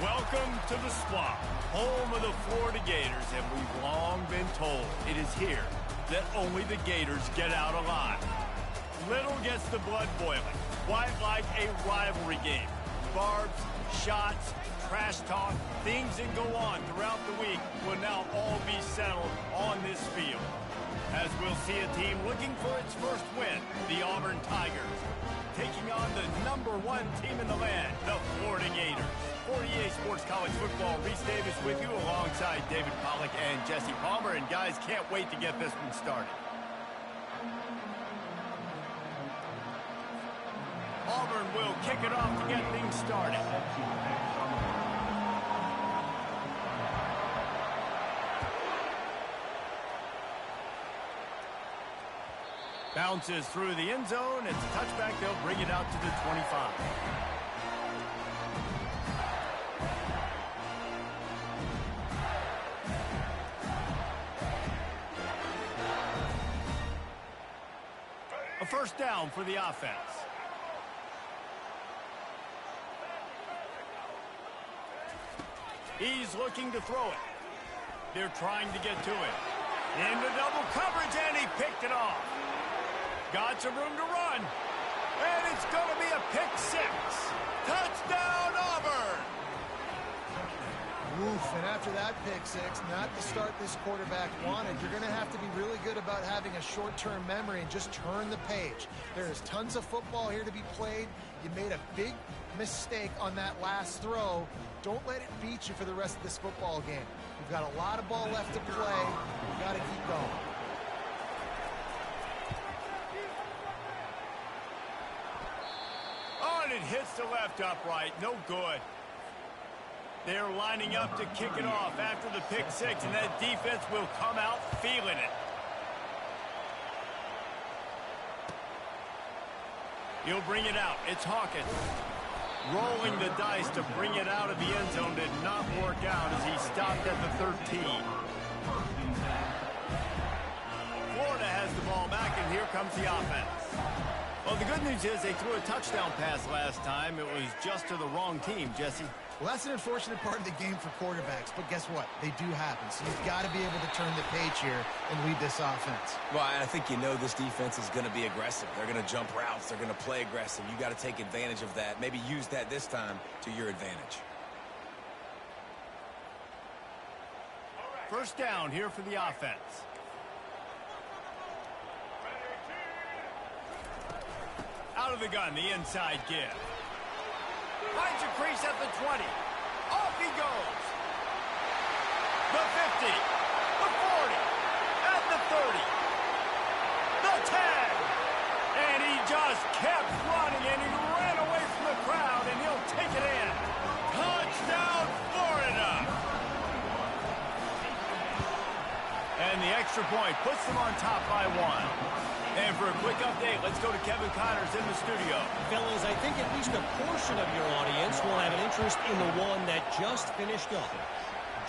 Welcome to the swamp, home of the Florida Gators, and we've long been told it is here that only the Gators get out alive. Little gets the blood boiling, quite like a rivalry game. Barbs, shots, trash talk, things that go on throughout the week will now all be settled on this field. As we'll see a team looking for its first win, the Auburn Tigers, taking on the #1 team in the land, the Florida Gators. For EA Sports College Football, Reese Davis with you alongside David Pollack and Jesse Palmer. And guys, can't wait to get this one started. Auburn will kick it off to get things started. Bounces through the end zone. It's a touchback. They'll bring it out to the 25. A first down for the offense. He's looking to throw it. They're trying to get to it. Into double coverage, and he picked it off. Got some room to run. And it's going to be a pick six. Touchdown, Auburn! Oof, and after that pick six, not the start this quarterback wanted. You're going to have to be really good about having a short-term memory and just turn the page. There is tons of football here to be played. You made a big mistake on that last throw. Don't let it beat you for the rest of this football game. We've got a lot of ball left to play. We've got to keep going. Oh, and it hits the left upright. No good. They're lining up to kick it off after the pick six, and that defense will come out feeling it. He'll bring it out. It's Hawkins. Rolling the dice to bring it out of the end zone did not work out as he stopped at the 13. Florida has the ball back, and here comes the offense. Well, the good news is they threw a touchdown pass last time. It was just to the wrong team, Jesse. Well, that's an unfortunate part of the game for quarterbacks, but guess what? They do happen. So you've got to be able to turn the page here and lead this offense. Well, I think you know this defense is going to be aggressive. They're going to jump routes. They're going to play aggressive. You got to take advantage of that. Maybe use that this time to your advantage. First down here for the offense. Out of the gun, the inside give. Finds a crease at the 20. Off he goes. The 50. The 40. At the 30. The 10. And he just kept running, and he ran away from the crowd, and he'll take it in. Touchdown, Florida. And the extra point puts them on top by 1. And for a quick update, let's go to Kevin Connors in the studio. Fellas, I think at least a portion of your audience will have an interest in the one that just finished up.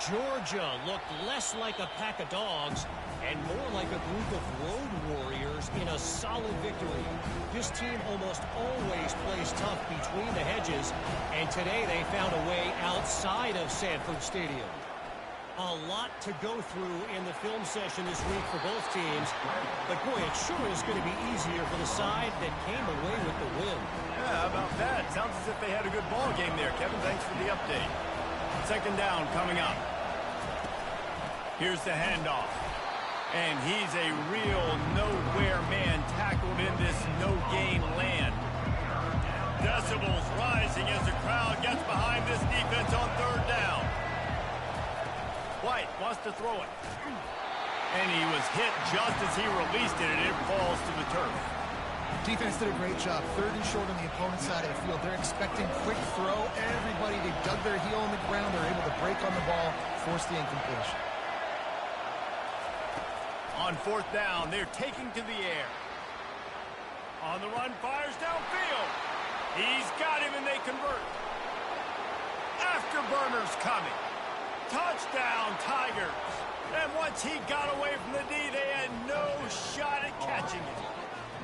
Georgia looked less like a pack of dogs and more like a group of road warriors in a solid victory. This team almost always plays tough between the hedges, and today they found a way outside of Sanford Stadium. A lot to go through in the film session this week for both teams. But, boy, it sure is going to be easier for the side that came away with the win. Yeah, how about that? Sounds as if they had a good ball game there, Kevin. Thanks for the update. Second down coming up. Here's the handoff. And he's a real nowhere man tackled in this no-gain land. Decibels rising as the crowd gets behind this defense on third down. White wants to throw it. And he was hit just as he released it, and it falls to the turf. Defense did a great job. Third and short on the opponent's side of the field. They're expecting quick throw. Everybody, they dug their heel on the ground. They're able to break on the ball, force the incompletion. On fourth down, they're taking to the air. On the run, fires downfield. He's got him, and they convert. Afterburners coming. Touchdown, Tigers. And once he got away from the D, they had no shot at catching it.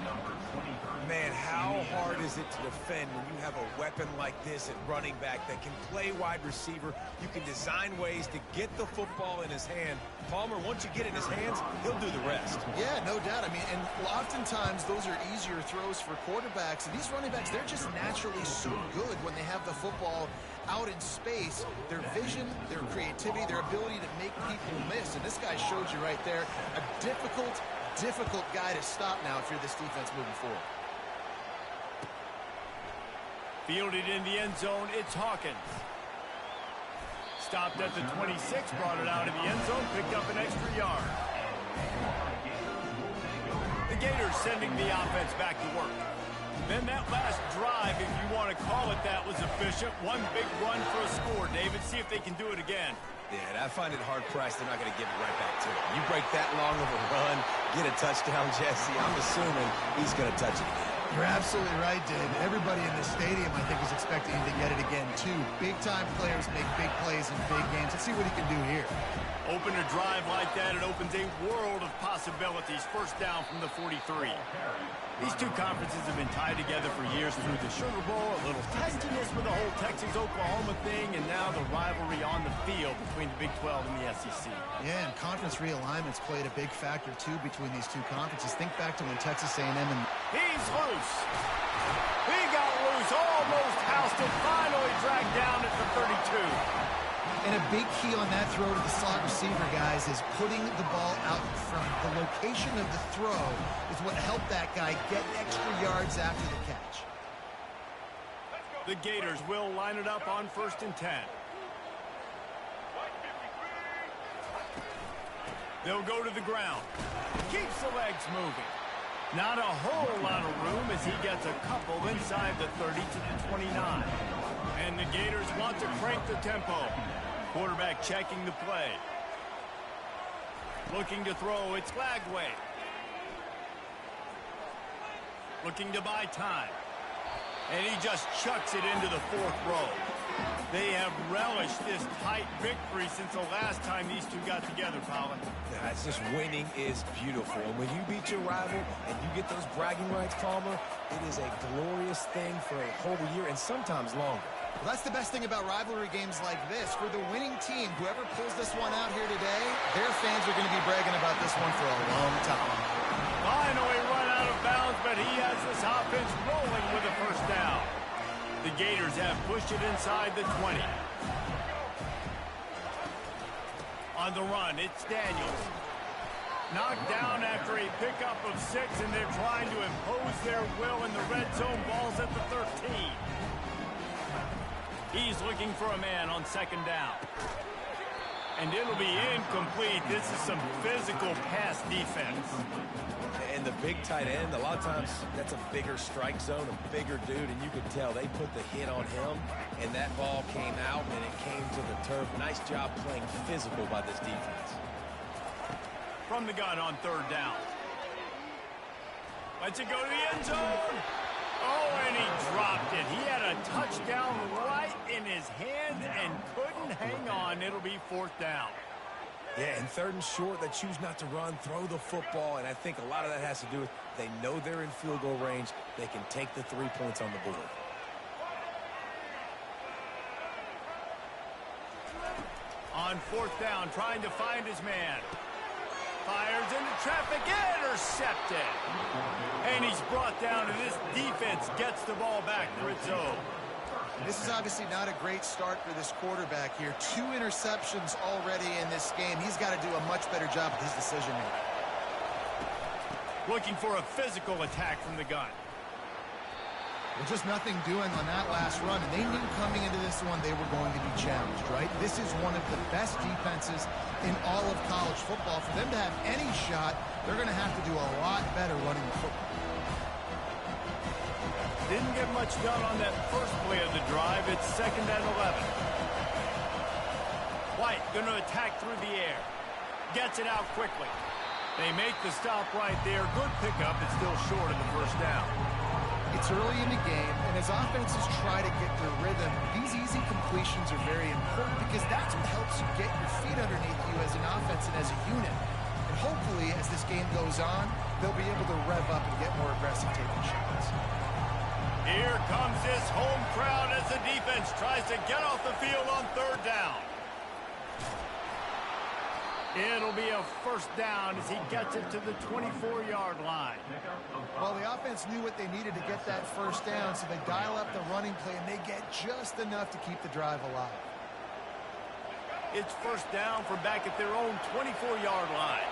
Number 23. Man, how hard is it to defend when you have a weapon like this at running back that can play wide receiver? You can design ways to get the football in his hand. Palmer, once you get it in his hands, he'll do the rest. Yeah, no doubt. I mean, and oftentimes those are easier throws for quarterbacks. And these running backs, they're just naturally so good when they have the football out in space. Their vision, their creativity, their ability to make people miss. And this guy showed you right there a difficult guy to stop now if you're this defense moving forward. Fielded in the end zone, it's Hawkins. Stopped at the 26, brought it out of the end zone, picked up an extra yard. The Gators sending the offense back to work. Then that last drive, if you want to call it that, was efficient. One big run for a score. David, see if they can do it again. Yeah, and I find it hard-pressed they're not going to give it right back to him. You break that long of a run, get a touchdown, Jesse, I'm assuming he's going to touch it again. You're absolutely right, Dave. Everybody in this stadium, I think, is expecting him to get it again, too. Big-time players make big plays in big games. Let's see what he can do here. Open a drive like that, it opens a world of possibilities. First down from the 43. These two conferences have been tied together for years through the Sugar Bowl, a little testiness with the whole Texas-Oklahoma thing, and now the rivalry on the field between the Big 12 and the SEC. Yeah, and conference realignments played a big factor, too, between these two conferences. Think back to when Texas A&M and... He's loose. He got loose, almost housed it, finally dragged down at the 32. And a big key on that throw to the slot receiver, guys, is putting the ball out in front. The location of the throw is what helped that guy get extra yards after the catch. The Gators will line it up on 1st and 10. They'll go to the ground. Keeps the legs moving. Not a whole lot of room as he gets a couple inside the 30 to the 29. And the Gators want to crank the tempo. Quarterback checking the play. Looking to throw, it's Lagway. Looking to buy time. And he just chucks it into the 4th row. They have relished this tight victory since the last time these two got together, Colin. Yeah, it's just winning is beautiful. And when you beat your rival and you get those bragging rights, Palmer, it is a glorious thing for a whole year and sometimes longer. Well, that's the best thing about rivalry games like this. For the winning team, whoever pulls this one out here today, their fans are going to be bragging about this one for a long time. Finally run out of bounds, but he has this offense rolling with a first down. The Gators have pushed it inside the 20. On the run, it's Daniels. Knocked down after a pickup of 6, and they're trying to impose their will in the red zone. Ball's at the 13. He's looking for a man on 2nd down. And it'll be incomplete. This is some physical pass defense. And the big tight end, a lot of times that's a bigger strike zone, a bigger dude, and you could tell they put the hit on him, and that ball came out, and it came to the turf. Nice job playing physical by this defense. From the gun on 3rd down. Lets it go to the end zone. Oh, and he dropped it. He had a touchdown right in his hand and couldn't hang on. It'll be 4th down. Yeah, and 3rd and short, they choose not to run, throw the football, and I think a lot of that has to do with they know they're in field goal range. They can take the 3 points on the board. On 4th down, trying to find his man. Fires into traffic, intercepted. And he's brought down, and this defense gets the ball back for its own. This is obviously not a great start for this quarterback here. 2 interceptions already in this game. He's got to do a much better job with his decision-making. Looking for a physical attack from the gun. Well, just nothing doing on that last run, and they knew coming into this one they were going to be challenged, right? This is one of the best defenses in all of college football. For them to have any shot, they're going to have to do a lot better running the football. Didn't get much done on that first play of the drive. It's 2nd and 11. White going to attack through the air. Gets it out quickly. They make the stop right there. Good pickup. It's still short of the first down. It's early in the game, and as offenses try to get their rhythm, these easy completions are very important because that's what helps you get your feet underneath you as an offense and as a unit. And hopefully, as this game goes on, they'll be able to rev up and get more aggressive taking shots. Here comes this home crowd as the defense tries to get off the field on third down. It'll be a first down as he gets it to the 24-yard line. Well, the offense knew what they needed to get that first down, so they dial up the running play, and they get just enough to keep the drive alive. It's first down from back at their own 24-yard line.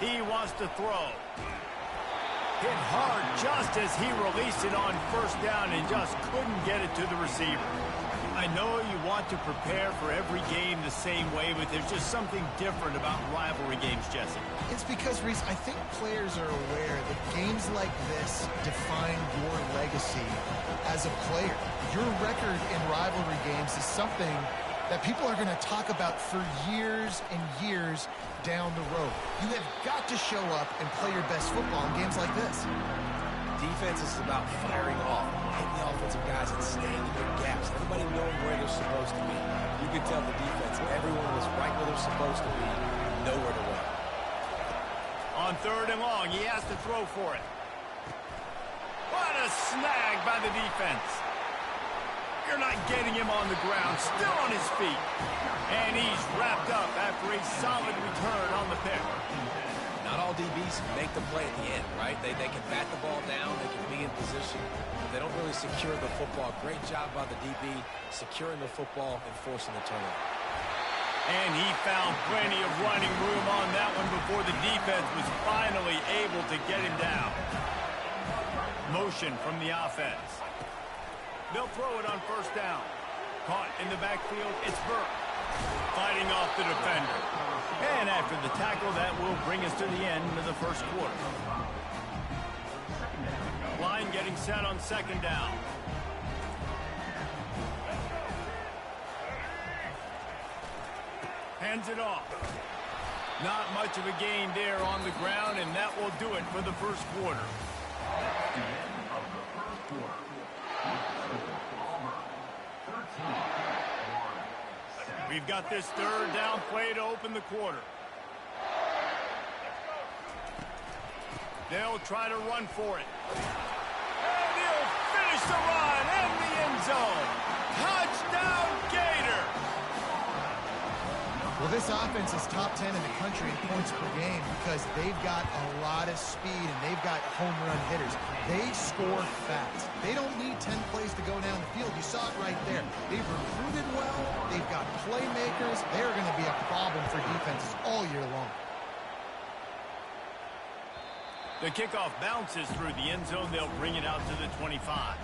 He wants to throw. Hit hard just as he released it on first down and just couldn't get it to the receiver. I know you want to prepare for every game the same way, but there's just something different about rivalry games, Jesse. It's because, Reese, I think players are aware that games like this define your legacy as a player. Your record in rivalry games is something that people are going to talk about for years and years down the road. You have got to show up and play your best football in games like this. Defense is about firing off, hitting the offensive guys and staying in their gaps. Everybody knowing where they're supposed to be. You can tell the defense, everyone was right where they're supposed to be, nowhere to run. On third and long, he has to throw for it. What a snag by the defense. You're not getting him on the ground, still on his feet. And he's wrapped up after a solid return on the pick. Not all DBs make the play at the end, right? They can bat the ball down, they can be in position, but they don't really secure the football. Great job by the DB securing the football and forcing the turnover. And he found plenty of running room on that one before the defense was finally able to get him down. Motion from the offense. They'll throw it on first down. Caught in the backfield, it's Burke. Fighting off the defender. And after the tackle, that will bring us to the end of the first quarter. Line getting set on second down. Hands it off. Not much of a gain there on the ground, and that will do it for the first quarter. We've got this third down play to open the quarter. They'll try to run for it. And he'll finish the run in the end zone. Touchdown, Gator! Well, this offense is top 10 in the country in points per game because they've got a lot of speed and they've got home run hitters. They score fast. They don't need 10 plays to go down the field. You saw it right there. They've recruited well. They've got playmakers. They're going to be a problem for defenses all year long. The kickoff bounces through the end zone. They'll bring it out to the 25.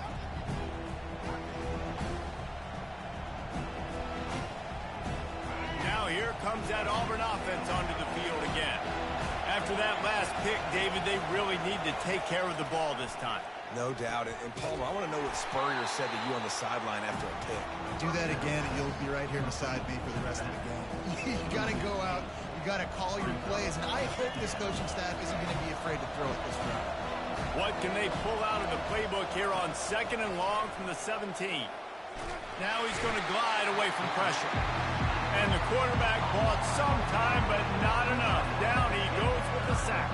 Now here comes that Auburn offense onto the field again. After that last pick, David, they really need to take care of the ball this time. No doubt. And Palmer, I want to know what Spurrier said to you on the sideline after a pick. Do that again, and you'll be right here beside me for the rest of the game. You got to go out. You got to call your plays, and I hope this coaching staff isn't going to be afraid to throw it this round. What can they pull out of the playbook here on second and long from the 17? Now he's going to glide away from pressure. And the quarterback bought some time, but not enough. Down he goes with the sack.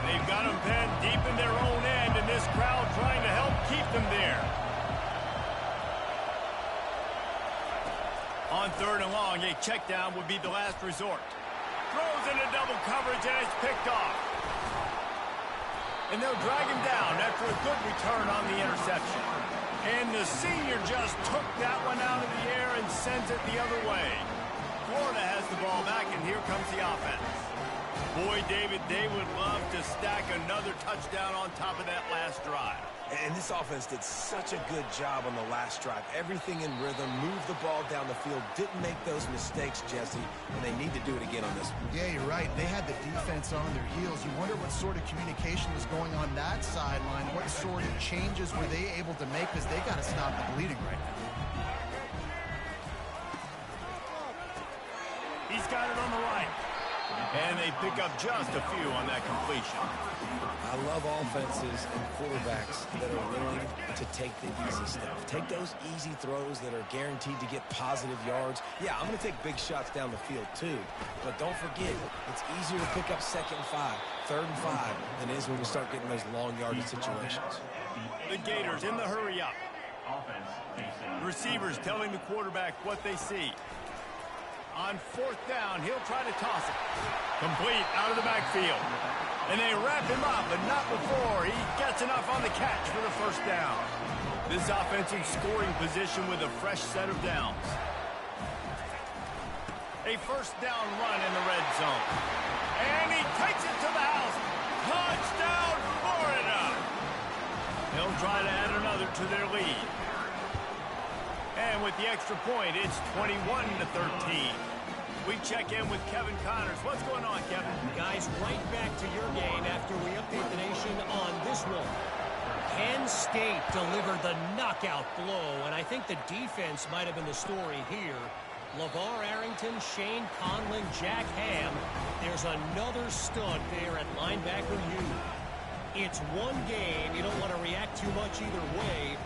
They've got him pinned deep in their own end, and this crowd trying to help keep them there. On third and long, a check down would be the last resort. Throws into double coverage, and it's picked off. And they'll drag him down after a good return on the interception. And the senior just took that one out of the air and sends it the other way. Florida has the ball back, and here comes the offense. Boy, David, they would love to stack another touchdown on top of that last drive. And this offense did such a good job on the last drive. Everything in rhythm, moved the ball down the field, didn't make those mistakes, Jesse, and they need to do it again on this one. Yeah, you're right. They had the defense on their heels. You wonder what sort of communication was going on that sideline. What sort of changes were they able to make, because they got to stop the bleeding right now. He's got it on the right. And they pick up just a few on that completion. I love offenses and quarterbacks that are willing to take the easy stuff. Take those easy throws that are guaranteed to get positive yards. Yeah, I'm going to take big shots down the field too. But don't forget, it's easier to pick up 2nd and 5, 3rd and 5 than it is when we start getting those long yardage situations. The Gators in the hurry up. Receivers telling the quarterback what they see. On 4th down, he'll try to toss it. Complete out of the backfield. And they wrap him up, but not before he gets enough on the catch for the 1st down. This offensive scoring position with a fresh set of downs. A 1st down run in the red zone. And he takes it to the house. Touchdown, Florida! They'll try to add another to their lead. And with the extra point, it's 21-13. We check in with Kevin Connors. What's going on, Kevin? Guys, right back to your game after we update the nation on this one. Penn State delivered the knockout blow, and I think the defense might have been the story here. LeVar Arrington, Shane Conlon, Jack Ham. There's another stud there at linebacker U. It's one game. You don't want to react too much either way.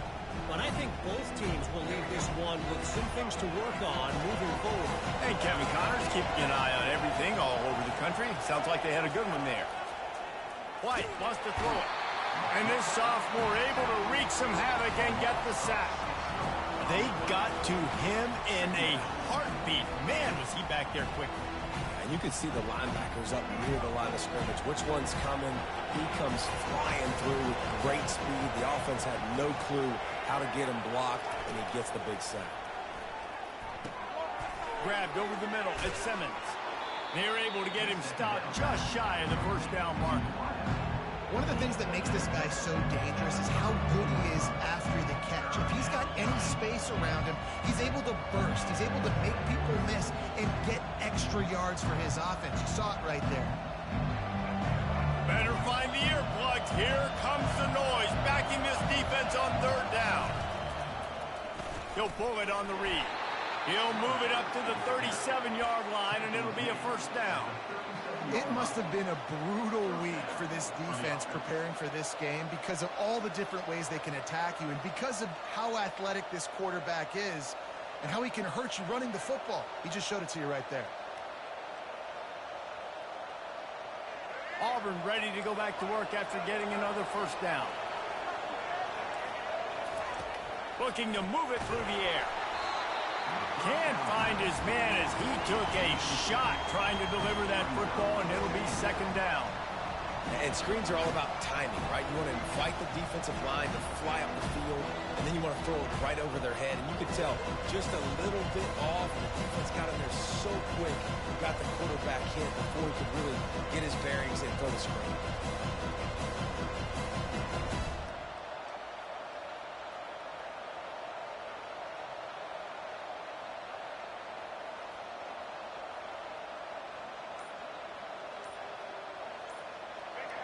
But I think both teams will leave this one with some things to work on moving forward. Hey, Kevin Connors, keeping an eye on everything all over the country. Sounds like they had a good one there. White wants to throw it. And this sophomore able to wreak some havoc and get the sack. They got to him in a heartbeat. Man, was he back there quickly. And you can see the linebackers up near the line of scrimmage. Which one's coming? He comes flying through with great speed. The offense had no clue how to get him blocked, and he gets the big sack. Grabbed over the middle at Simmons. They're able to get him stopped just shy of the 1st down mark. One of the things that makes this guy so dangerous is how good he is after the catch. If he's got any space around him, he's able to burst. He's able to make people miss and get extra yards for his offense. You saw it right there. Better find the earplugs. Here comes the noise, backing this defense on 3rd down. He'll pull it on the read. He'll move it up to the 37-yard line, and it'll be a 1st down. It must have been a brutal week for this defense preparing for this game because of all the different ways they can attack you and because of how athletic this quarterback is and how he can hurt you running the football. He just showed it to you right there. Auburn ready to go back to work after getting another 1st down. Looking to move it through the air. Can't find his man as he took a shot trying to deliver that football, and it'll be 2nd down. And screens are all about timing, right? You want to invite the defensive line to fly up the field, and then you want to throw it right over their head. And you could tell just a little bit off, and the defense got in there so quick, got the quarterback hit before he could really get his bearings and throw the screen.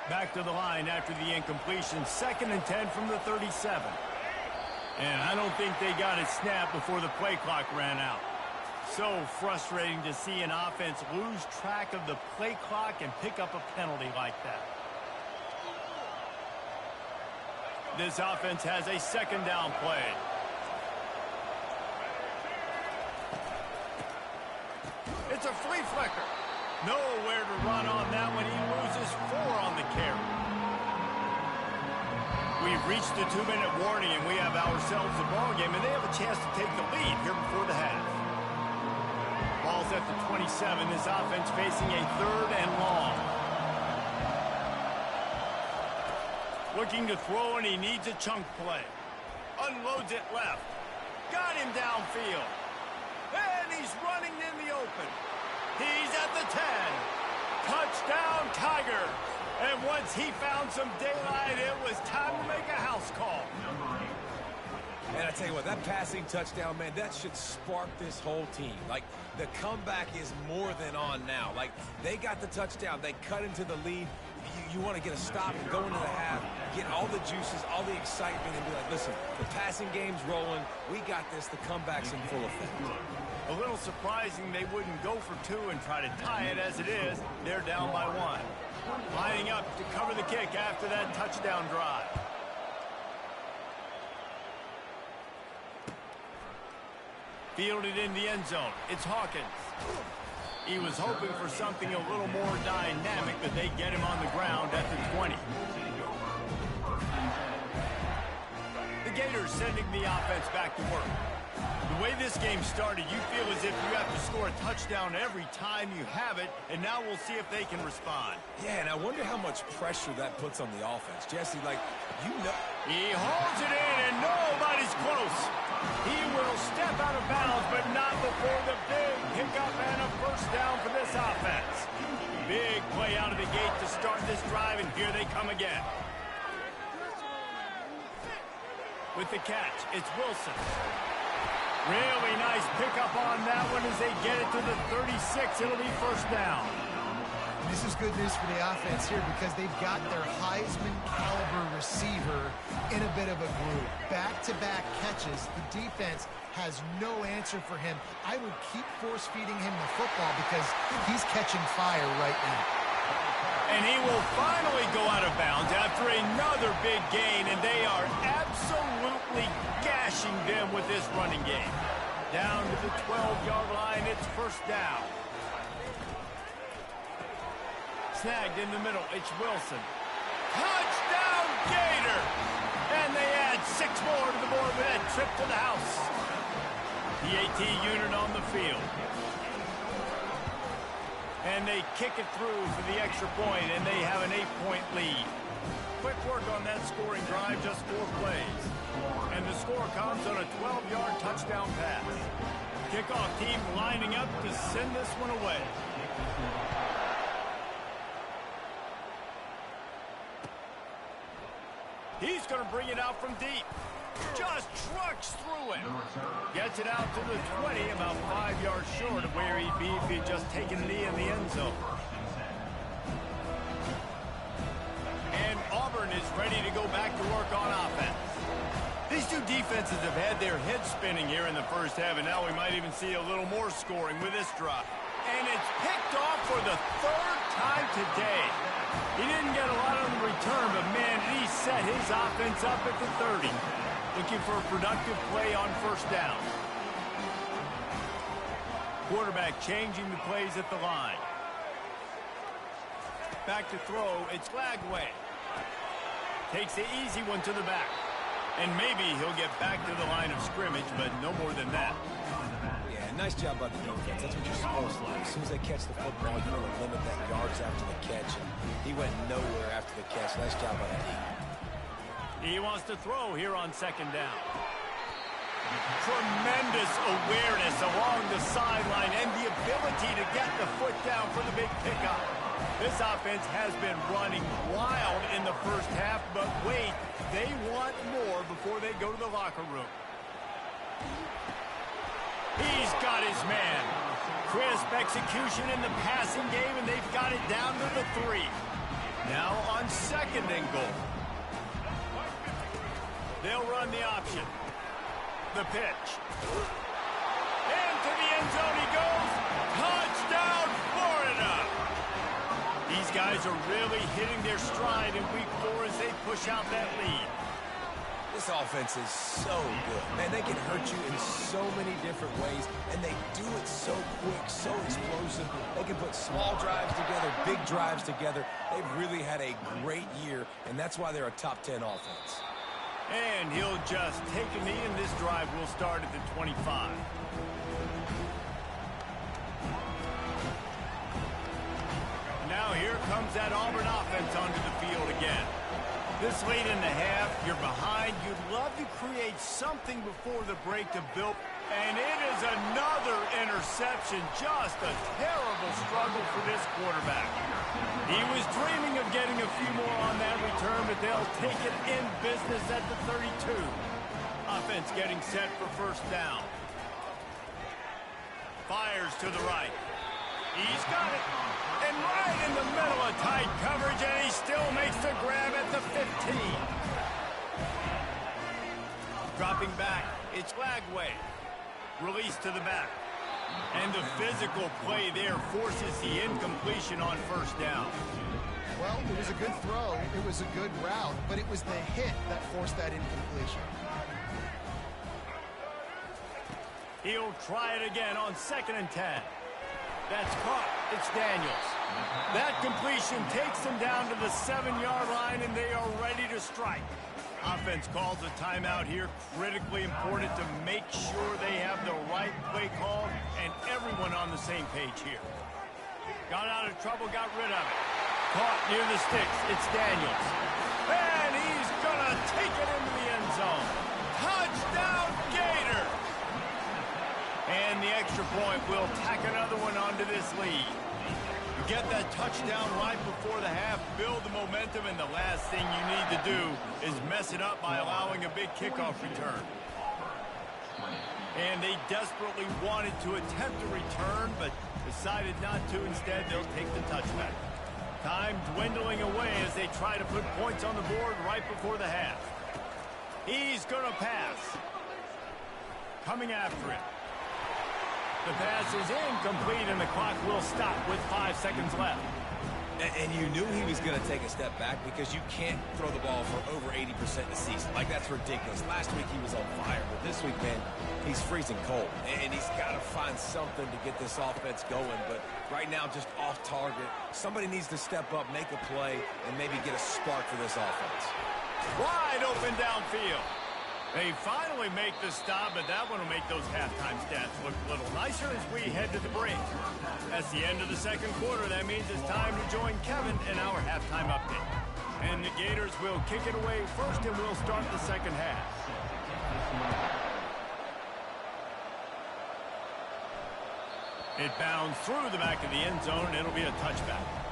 Back to the line after the incompletion. 2nd and 10 from the 37. And I don't think they got it snapped before the play clock ran out. So frustrating to see an offense lose track of the play clock and pick up a penalty like that. This offense has a 2nd down play. It's a flea flicker. Nowhere to run on that one. He loses 4 on the carry. We've reached the 2-minute warning, and we have ourselves a ball game, and they have a chance to take the lead here before the half. Ball's at the 27. This offense facing a 3rd and long. Looking to throw, and he needs a chunk play. Unloads it left. Got him downfield. And he's running in the open. He's at the 10. Touchdown, Tigers. And once he found some daylight, it was time to make a house call. And I tell you what, that passing touchdown, man, that should spark this whole team. Like, the comeback is more than on now. Like, they got the touchdown. They cut into the lead. you want to get a stop and go into the half, get all the juices, all the excitement, and be like, listen, the passing game's rolling. We got this. The comeback's in full effect. A little surprising they wouldn't go for two and try to tie it. As it is, they're down by one. Lining up to cover the kick after that touchdown drive. Fielded in the end zone. It's Hawkins. He was hoping for something a little more dynamic, but they get him on the ground at the 20. The Gators sending the offense back to work. The way this game started, you feel as if you have to score a touchdown every time you have it, and now we'll see if they can respond. Yeah, and I wonder how much pressure that puts on the offense. Jesse, like, you know. He holds it in, and nobody's close. He will step out of bounds, but not before the big pickup and a first down for this offense. Big play out of the gate to start this drive, and here they come again. With the catch, it's Wilson. Really nice pickup on that one as they get it to the 36. It'll be first down. This is good news for the offense here because they've got their Heisman-caliber receiver in a bit of a groove. Back-to-back catches. The defense has no answer for him. I would keep force-feeding him the football because he's catching fire right now. And he will finally go out of bounds after another big gain, and they are absolutely gashing them with this running game. Down to the 12-yard line, it's first down. Snagged in the middle, it's Wilson. Touchdown, Gator! And they add 6 more to the board with that trip to the house. PAT unit on the field. And they kick it through for the extra point, and they have an 8-point lead. Quick work on that scoring drive, just 4 plays. And the score comes on a 12-yard touchdown pass. Kickoff team lining up to send this one away. He's going to bring it out from deep. Just trucks through it. Gets it out to the 20, about 5 yards short of where he'd be if he'd just taken a knee in the end zone. And Auburn is ready to go back to work on offense. These two defenses have had their heads spinning here in the first half, and now we might even see a little more scoring with this drive. And it's picked off for the 3rd time today. He didn't get a lot on the return, but man, he set his offense up at the 30. Looking for a productive play on first down. Quarterback changing the plays at the line. Back to throw, it's Flagway. Takes the easy one to the back. And maybe he'll get back to the line of scrimmage, but no more than that. Yeah, nice job by the defense. That's what you're supposed to do. As soon as they catch the football, you want to limit that yards after the catch. And he went nowhere after the catch. Nice job by the defense. He wants to throw here on second down. Tremendous awareness along the sideline and the ability to get the foot down for the big pickup. This offense has been running wild in the first half, but wait, they want more before they go to the locker room. He's got his man. Crisp execution in the passing game, and they've got it down to the 3. Now on second and goal. They'll run the option. The pitch. Into the end zone he goes. Touchdown, Florida! These guys are really hitting their stride in week 4 as they push out that lead. This offense is so good. Man, they can hurt you in so many different ways, and they do it so quick, so explosive. They can put small drives together, big drives together. They've really had a great year, and that's why they're a top 10 offense. And he'll just take a knee, and this drive will start at the 25. Now here comes that Auburn offense onto the field again. This late in the half, you're behind. You'd love to create something before the break to build. And it is another interception. Just a terrible struggle for this quarterback. He was dreaming of getting a few more on that return, but they'll take it in business at the 32. Offense getting set for first down. Fires to the right. He's got it. And right in the middle of tight coverage, and he still makes the grab at the 15. Dropping back, it's Lagway. Release to the back. And the physical play there forces the incompletion on first down. Well, it was a good throw. It was a good route, but it was the hit that forced that incompletion. He'll try it again on 2nd and 10. That's caught. It's Daniels. That completion takes them down to the 7-yard line, and they are ready to strike. Offense calls a timeout here. Critically important to make sure they have the right play call and everyone on the same page here. Got out of trouble, got rid of it. Caught near the sticks. It's Daniels. And he's going to take it into the end zone. Touchdown, Gator! And the extra point will tack another one onto this lead. Get that touchdown right before the half, build the momentum, and the last thing you need to do is mess it up by allowing a big kickoff return. And they desperately wanted to attempt a return, but decided not to. Instead, they'll take the touchback. Time dwindling away as they try to put points on the board right before the half. He's going to pass. Coming after it. The pass is incomplete, and the clock will stop with 5 seconds left. And you knew he was going to take a step back because you can't throw the ball for over 80% of the season. Like, that's ridiculous. Last week he was on fire, but this week, man, he's freezing cold. And he's got to find something to get this offense going. But right now, just off target. Somebody needs to step up, make a play, and maybe get a spark for this offense. Wide open downfield. They finally make the stop, but that one will make those halftime stats look a little nicer as we head to the break. That's the end of the second quarter. That means it's time to join Kevin in our halftime update. And the Gators will kick it away first, and we'll start the second half. It bounds through the back of the end zone, and it'll be a touchback.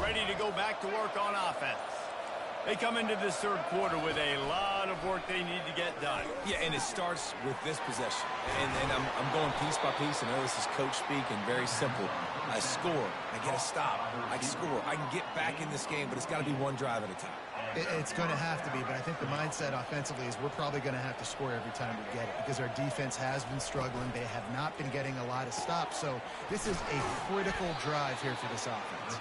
Ready to go back to work on offense. They come into this third quarter with a lot of work they need to get done. Yeah, and it starts with this possession. And I'm going piece by piece. I know this is coach speak and very simple. I score. I get a stop. I score. I can get back in this game, but it's got to be one drive at a time. It's going to have to be, but I think the mindset offensively is we're probably going to have to score every time we get it because our defense has been struggling. They have not been getting a lot of stops, so this is a critical drive here for this offense.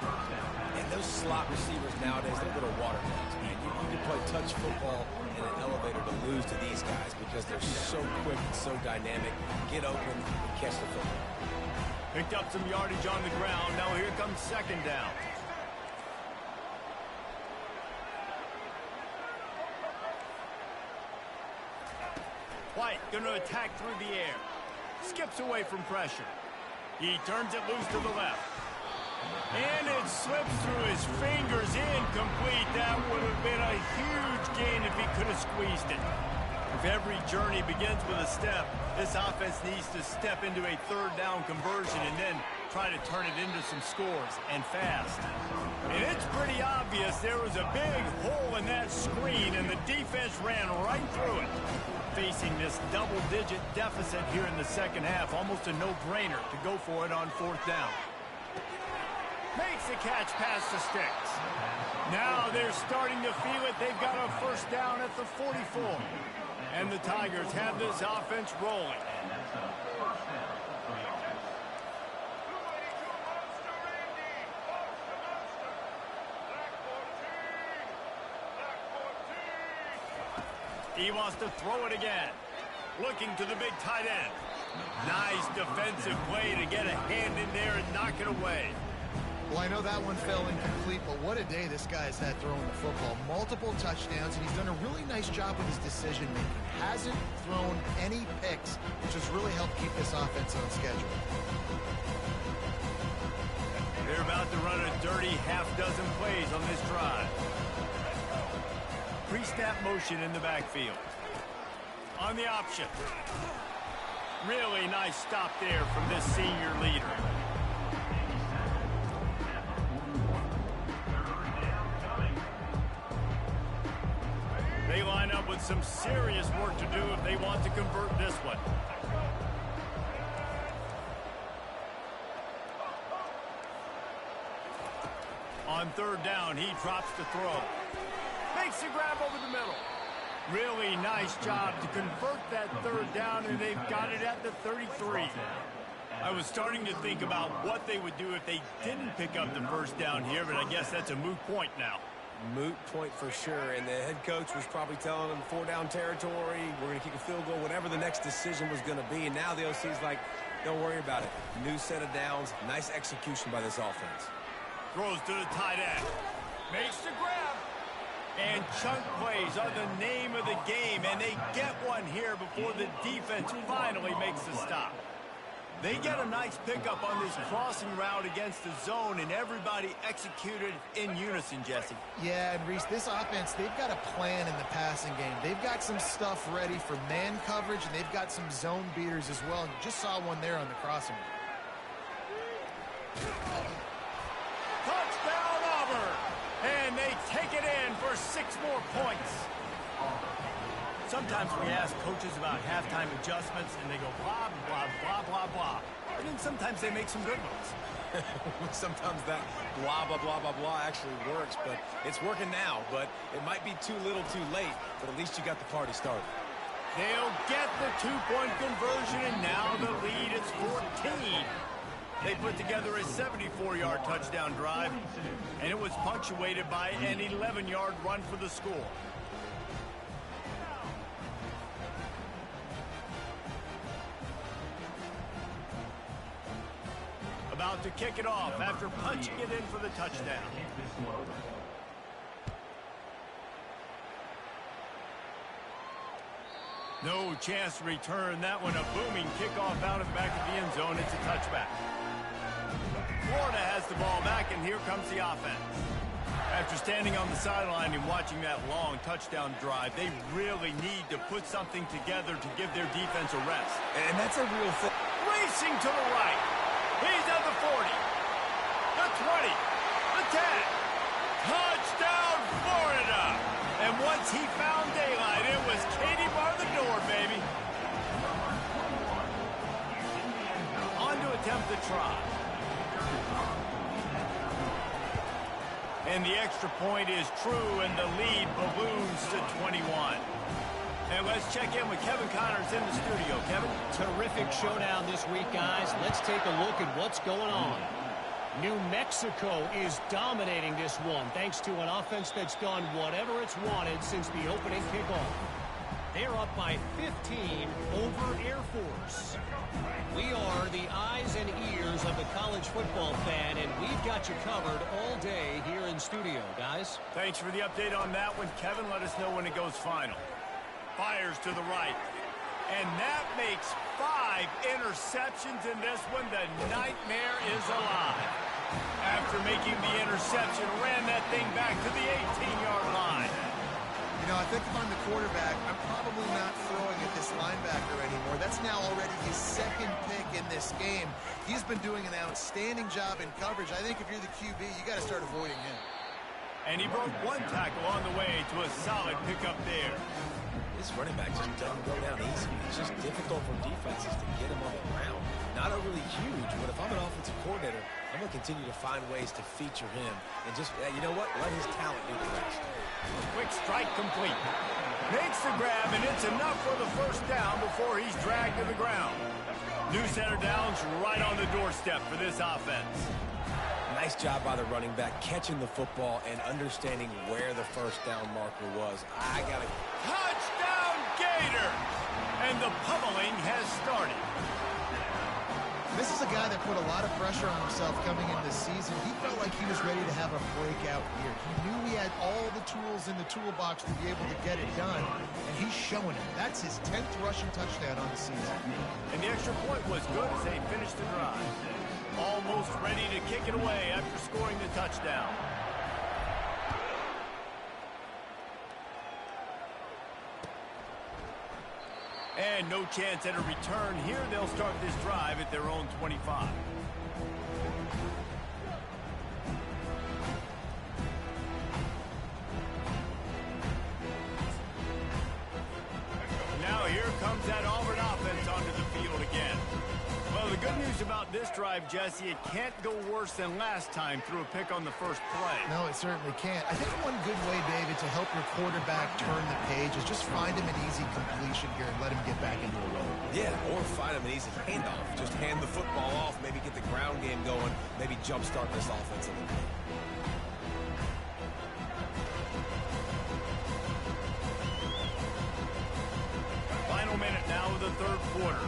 And those slot receivers nowadays, they're little water dogs, man. You can play touch football in an elevator to lose to these guys because they're so quick and so dynamic. Get open and catch the football. Picked up some yardage on the ground. Now here comes second down. White going to attack through the air. Skips away from pressure. He turns it loose to the left. And it slips through his fingers, incomplete. That would have been a huge gain if he could have squeezed it. If every journey begins with a step, this offense needs to step into a third down conversion and then try to turn it into some scores, and fast. And it's pretty obvious there was a big hole in that screen, and the defense ran right through it. Facing this double-digit deficit here in the second half, almost a no-brainer to go for it on fourth down. Makes the catch past the sticks. Now they're starting to feel it. They've got a first down at the 44. And the Tigers have this offense rolling. He wants to throw it again. Looking to the big tight end. Nice defensive play to get a hand in there and knock it away. Well, I know that one fell incomplete, but what a day this guy's had throwing the football. Multiple touchdowns, and he's done a really nice job with his decision-making. Hasn't thrown any picks, which has really helped keep this offense on schedule. They're about to run a dirty half-dozen plays on this drive. Pre-snap motion in the backfield. On the option. Really nice stop there from this senior leader. They line up with some serious work to do if they want to convert this one. On third down, he drops the throw. Makes the grab over the middle. Really nice job to convert that third down, and they've got it at the 33. I was starting to think about what they would do if they didn't pick up the first down here, but I guess that's a moot point now. Moot point for sure, and the head coach was probably telling them 4-down territory, we're going to kick a field goal, whatever the next decision was going to be, and now the OC's like, don't worry about it. New set of downs, nice execution by this offense. Throws to the tight end. Makes the grab. And chunk plays are the name of the game, and they get one here before the defense finally makes the stop. They get a nice pickup on this crossing route against the zone, and everybody executed in unison, Jesse. Yeah, and Reese, this offense, they've got a plan in the passing game. They've got some stuff ready for man coverage, and they've got some zone beaters as well. And you just saw one there on the crossing route. Touchdown, Auburn! And they take it in for 6 more points. Sometimes we ask coaches about halftime adjustments, and they go blah, blah, blah, blah, blah. And then sometimes they make some good ones. Sometimes that blah, blah, blah, blah, blah actually works, but it's working now. But it might be too little too late, but at least you got the party started. They'll get the 2-point conversion, and now the lead is 14. They put together a 74-yard touchdown drive, and it was punctuated by an 11-yard run for the score. About to kick it off after punching it in for the touchdown. No chance to return that one. A booming kickoff out of the back of the end zone. It's a touchback. Florida has the ball back, and here comes the offense. After standing on the sideline and watching that long touchdown drive, they really need to put something together to give their defense a rest. And that's a real thing. Racing to the right. He's at the 40, the 20, the 10. Touchdown, Florida. And once he found daylight, it was Katie bar the door, baby. On to attempt the try. And the extra point is true, and the lead balloons to 21. And let's check in with Kevin Connors in the studio. Kevin? Terrific showdown this week, guys. Let's take a look at what's going on. New Mexico is dominating this one, thanks to an offense that's done whatever it's wanted since the opening kickoff. They're up by 15 over Air Force. We are the eyes and ears of the college football fan, and we've got you covered all day here in studio, guys. Thanks for the update on that one, Kevin. Let us know when it goes final. Fires to the right. And that makes 5 interceptions in this one. The nightmare is alive. After making the interception, ran that thing back to the 18-yard line. You know, I think if I'm the quarterback, I'm probably not throwing at this linebacker anymore. That's now already his 2nd pick in this game. He's been doing an outstanding job in coverage. I think if you're the QB, you got to start avoiding him. And he broke 1 tackle on the way to a solid pickup there. This running back just doesn't go down easy. It's just difficult for defenses to get him on the ground. Not overly huge, but if I'm an offensive coordinator, I'm going to continue to find ways to feature him. And just, you know what? Let his talent do the rest. Quick strike complete. Makes the grab, and it's enough for the first down before he's dragged to the ground. New center downs right on the doorstep for this offense. Nice job by the running back, catching the football and understanding where the first down marker was. I got to... Touchdown, Gators! And the pummeling has started. This is a guy that put a lot of pressure on himself coming into this season. He felt like he was ready to have a breakout year. He knew he had all the tools in the toolbox to be able to get it done, and he's showing it. That's his 10th rushing touchdown on the season. And the extra point was good as they finished the drive. Almost ready to kick it away after scoring the touchdown. And no chance at a return here. They'll start this drive at their own 25. this drive, Jesse, it can't go worse than last time through a pick on the first play. No, it certainly can't. I think one good way, David, to help your quarterback turn the page is just find him an easy completion here and let him get back into a rhythm. Yeah, or find him an easy handoff. Just hand the football off, maybe get the ground game going, maybe jumpstart this offense a little bit. Final minute now of the third quarter.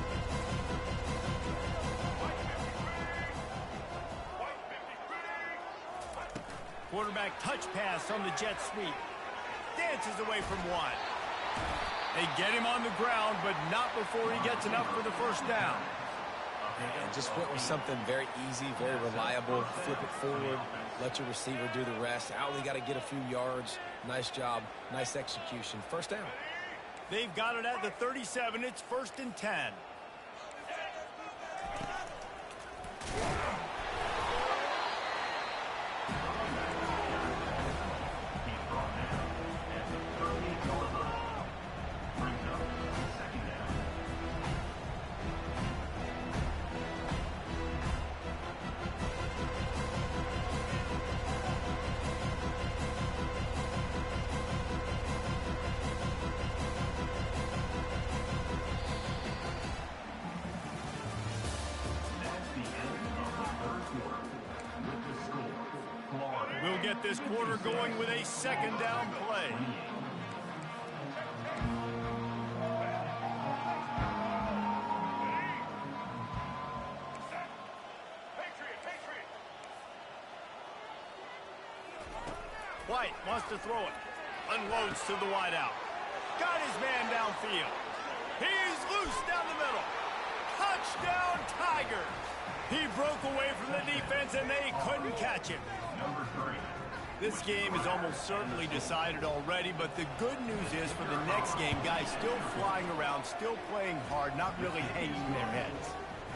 Quarterback touch pass on the jet sweep. Dances away from one. They get him on the ground, but not before he gets enough for the first down. And just went with something very easy, very reliable. Flip it forward, let your receiver do the rest. I only got to get a few yards. Nice job, nice execution. First down. They've got it at the 37. It's 1st and 10. We'll get this quarter going with a second down play. White wants to throw it. Unloads to the wideout. Got his man downfield. He's loose down the middle. Touchdown, Tigers! He broke away from the defense, and they couldn't catch him. This game is almost certainly decided already, but the good news is for the next game, guys still flying around, still playing hard, not really hanging their heads.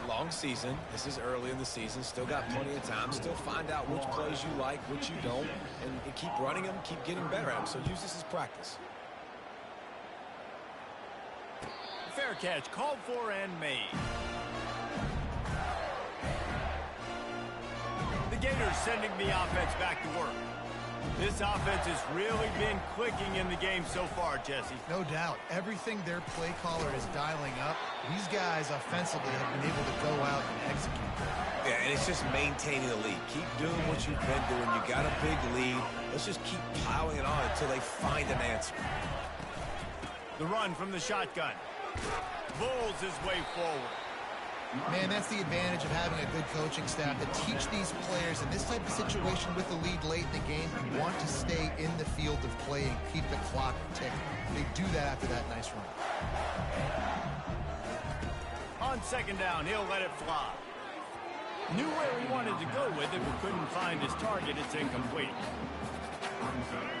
Long season. This is early in the season. Still got plenty of time. Still find out which plays you like, which you don't, and keep running them, keep getting better at them. So use this as practice. Fair catch, called for and made. The Gators sending the offense back to work. This offense has really been clicking in the game so far, Jesse. No doubt. Everything their play caller is dialing up, these guys offensively have been able to go out and execute. Yeah, and it's just maintaining the lead. Keep doing what you've been doing. You got a big lead. Let's just keep piling it on until they find an answer. The run from the shotgun. Bulls his way forward. Man, that's the advantage of having a good coaching staff to teach these players in this type of situation with the lead late in the game. You want to stay in the field of play and keep the clock ticking. They do that after that nice run. On second down, he'll let it fly. Knew where he wanted to go with it, but couldn't find his target. It's incomplete.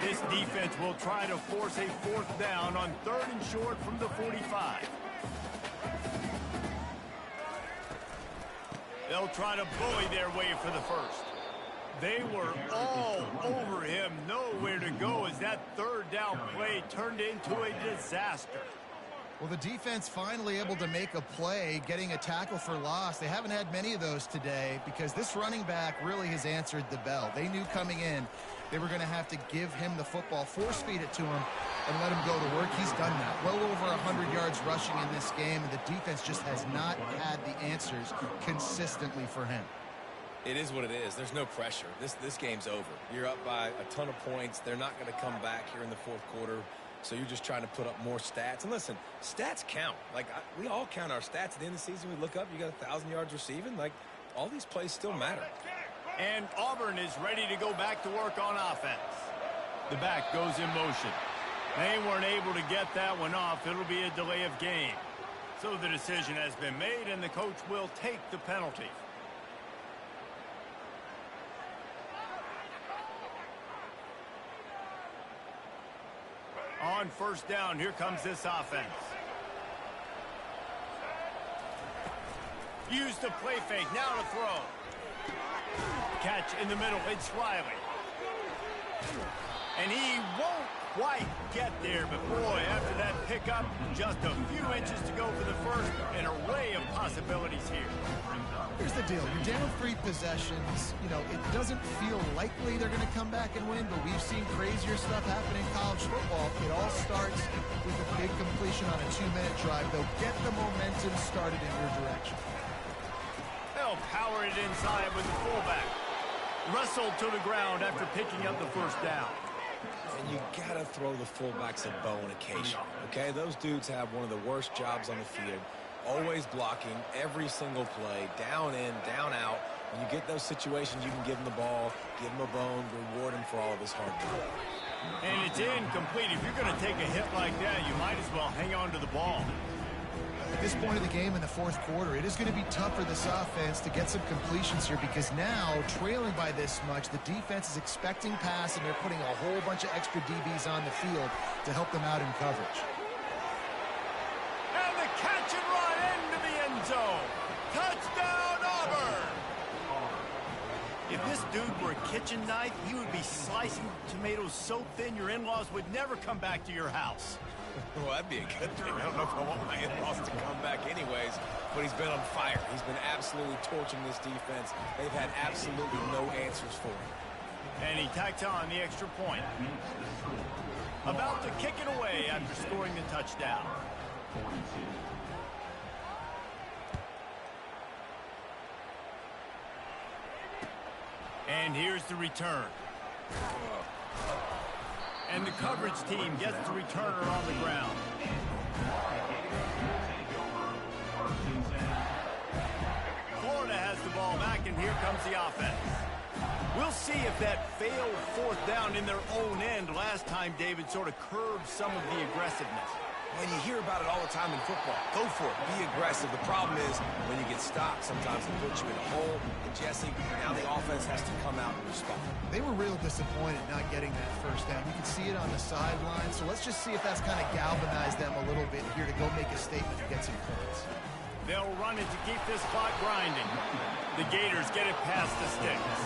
This defense will try to force a fourth down on 3rd and short from the 45. They'll try to bully their way for the first. They were all over him, nowhere to go as that 3rd down play turned into a disaster. Well, the defense finally able to make a play, getting a tackle for loss. They haven't had many of those today because this running back really has answered the bell. They knew coming in they were going to have to give him the football, force-feed it to him, and let him go to work. He's done that. Well over 100 yards rushing in this game, and the defense just has not had the answers consistently for him. It is what it is. There's no pressure. This game's over. You're up by a ton of points. They're not going to come back here in the 4th quarter. So you're just trying to put up more stats. And listen, stats count. Like, we all count our stats. At the end of the season, we look up, you got 1,000 yards receiving. Like, all these plays still matter. And Auburn is ready to go back to work on offense. The back goes in motion. They weren't able to get that one off. It'll be a delay of game. So the decision has been made, and the coach will take the penalty. On first down, here comes this offense. Use the play fake, now to throw. Catch in the middle, it's Riley. And he won't quite get there, but boy, after that pickup, just a few inches to go for the first, an array of possibilities. possibilities here. Here's the deal. You're down 3 possessions. You know, it doesn't feel likely they're going to come back and win, but we've seen crazier stuff happen in college football. It all starts with a big completion on a 2-minute drive. They'll get the momentum started in your direction. They'll power it inside with the fullback. Wrestled to the ground after picking up the first down. And you got to throw the fullbacks a bone occasionally, okay? Those dudes have one of the worst jobs on the field. Always blocking every single play, down in, down out. When you get those situations, you can give them the ball, give them a bone, reward them for all of this hard work. And it's incomplete. If you're going to take a hit like that, you might as well hang on to the ball. At this point of the game in the 4th quarter, it is going to be tough for this offense to get some completions here because now, trailing by this much, the defense is expecting pass, and they're putting a whole bunch of extra DBs on the field to help them out in coverage. And the catch and run into the end zone. Touchdown, Auburn! If this dude were a kitchen knife, he would be slicing tomatoes so thin your in-laws would never come back to your house. Well, that'd be a good thing. I don't know if I want my in-laws to come back anyways, but he's been on fire. He's been absolutely torching this defense. They've had absolutely no answers for him. And he tacked on the extra point. About to kick it away after scoring the touchdown. And here's the return. And the coverage team gets the returner on the ground. Florida has the ball back, and here comes the offense. We'll see if that failed 4th down in their own end last time, David, sort of curbed some of the aggressiveness. When you hear about it all the time in football, go for it, be aggressive. The problem is when you get stopped, sometimes it puts you in a hole. And Jesse, now the offense has to come out and respond. They were real disappointed not getting that 1st down. You can see it on the sideline, so let's just see if that's kind of galvanized them a little bit here to go make a statement to get some points. They'll run it to keep this clock grinding. The Gators get it past the sticks.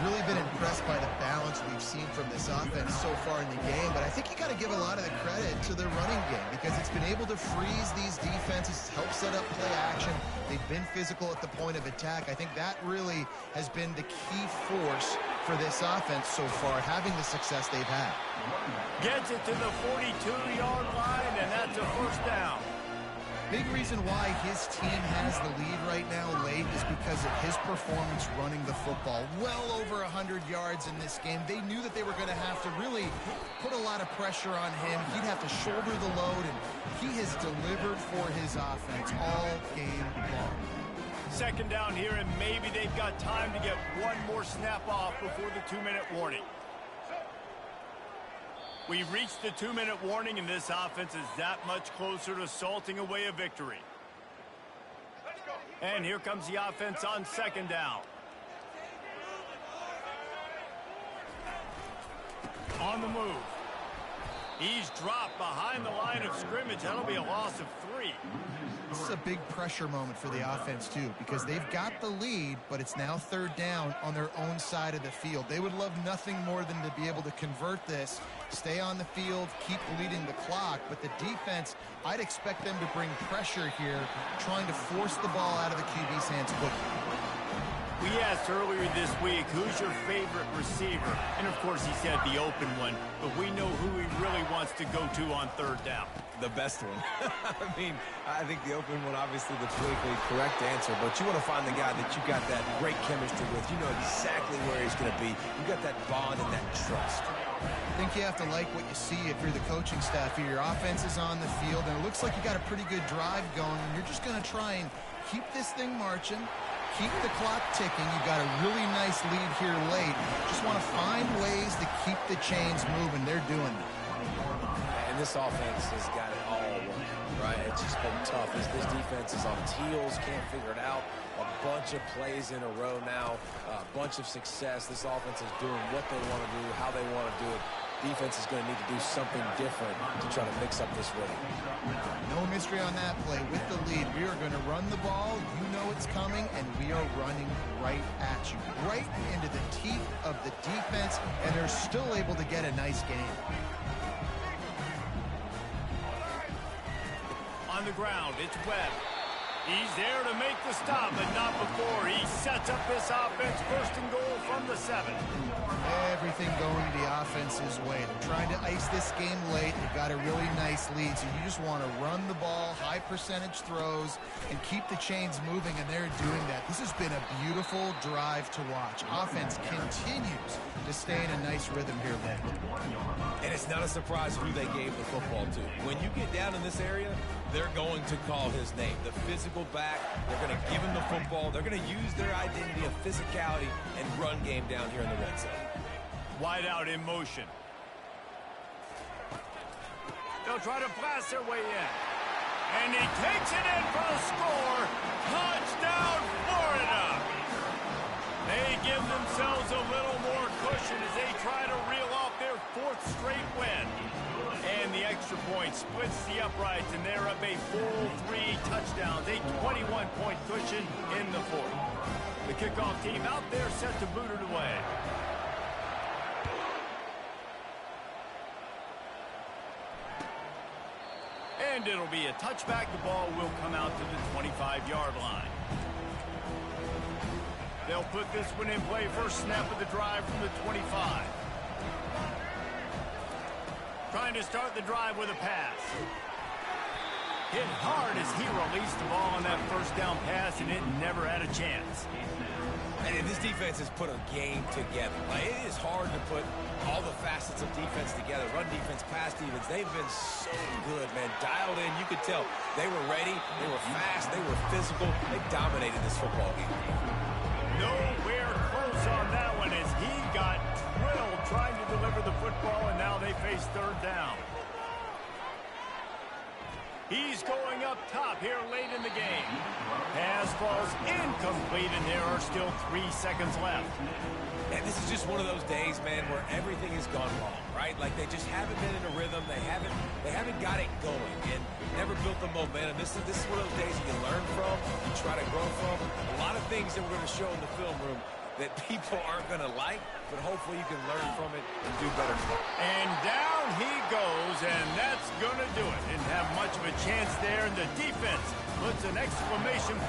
Really been impressed by the balance we've seen from this offense so far in the game, but I think you got to give a lot of the credit to the running game because it's been able to freeze these defenses, help set up play action. They've been physical at the point of attack. I think that really has been the key force for this offense so far, having the success they've had. Gets it to the 42-yard line, and that's a 1st down. Big reason why his team has the lead right now late is because of his performance running the football. Well over 100 yards in this game. They knew that they were going to have to really put a lot of pressure on him. He'd have to shoulder the load, and he has delivered for his offense all game long. 2nd down here, and maybe they've got time to get one more snap off before the 2-minute warning. We've reached the 2-minute warning, and this offense is that much closer to salting away a victory. And here comes the offense on 2nd down. On the move. He's dropped behind the line of scrimmage. That'll be a loss of 3. This is a big pressure moment for the offense, too, because they've got the lead, but it's now 3rd down on their own side of the field. They would love nothing more than to be able to convert this, stay on the field, keep leading the clock. But the defense, I'd expect them to bring pressure here, trying to force the ball out of the QB's hands quickly. We asked earlier this week, who's your favorite receiver? And, of course, he said the open one, but we know who he really wants to go to on 3rd down. The best one. I mean, I think the open one, obviously the politically correct answer, but you want to find the guy that you got that great chemistry with. You know exactly where he's going to be. You got that bond and that trust. I think you have to like what you see if you're the coaching staff here. Your offense is on the field, and it looks like you got a pretty good drive going, and you're just going to try and keep this thing marching, keep the clock ticking. You got a really nice lead here late. Just want to find ways to keep the chains moving. They're doing that. And this offense has got it all working, right? It's just been tough. This defense is on its heels, can't figure it out. A bunch of plays in a row now, a bunch of success. This offense is doing what they want to do, how they want to do it. Defense is going to need to do something different to try to mix up this rhythm. No mystery on that play. With the lead, we are going to run the ball. You know it's coming, and we are running right at you, right into the teeth of the defense, and they're still able to get a nice game. On the ground, it's Webb. He's there to make the stop, but not before. He sets up this offense, first and goal from the 7. Everything going the offense's way. They're trying to ice this game late. They've got a really nice lead, so you just want to run the ball, high percentage throws, and keep the chains moving, and they're doing that. This has been a beautiful drive to watch. Offense continues to stay in a nice rhythm here late. And it's not a surprise who they gave the football to. When you get down in this area, they're going to call his name. The physical back, they're going to give him the football. They're going to use their identity of physicality and run game down here in the red zone. Wide out in motion. They'll try to blast their way in. And he takes it in for the score. Touchdown, Florida. They give themselves a little more cushion as they try to reel off their 4th straight win. And the extra point splits the uprights, and they're up a full 3 touchdowns, a 21-point cushion in the 4th. The kickoff team out there set to boot it away. And it'll be a touchback. The ball will come out to the 25-yard line. They'll put this one in play. First snap of the drive from the 25. Trying to start the drive with a pass. Hit hard as he released the ball on that first down pass, and it never had a chance. And this defense has put a game together. Like, it is hard to put all the facets of defense together. Run defense, pass defense. They've been so good, man. Dialed in. You could tell they were ready. They were fast. They were physical. They dominated this football game. Nowhere close on that one as he got drilled trying to deliver the football, and now they face 3rd down. He's going up top here late in the game. Pass falls incomplete, and there are still 3 seconds left. And this is just one of those days, man, where everything has gone wrong, right? Like, they just haven't been in a rhythm. They haven't got it going and never built the momentum. This is one of those days you learn from, you try to grow from. A lot of things that we're going to show in the film room that people aren't going to like, but hopefully you can learn from it and do better. And down he goes, and that's going to do it. Didn't have much of a chance there, and the defense puts an exclamation point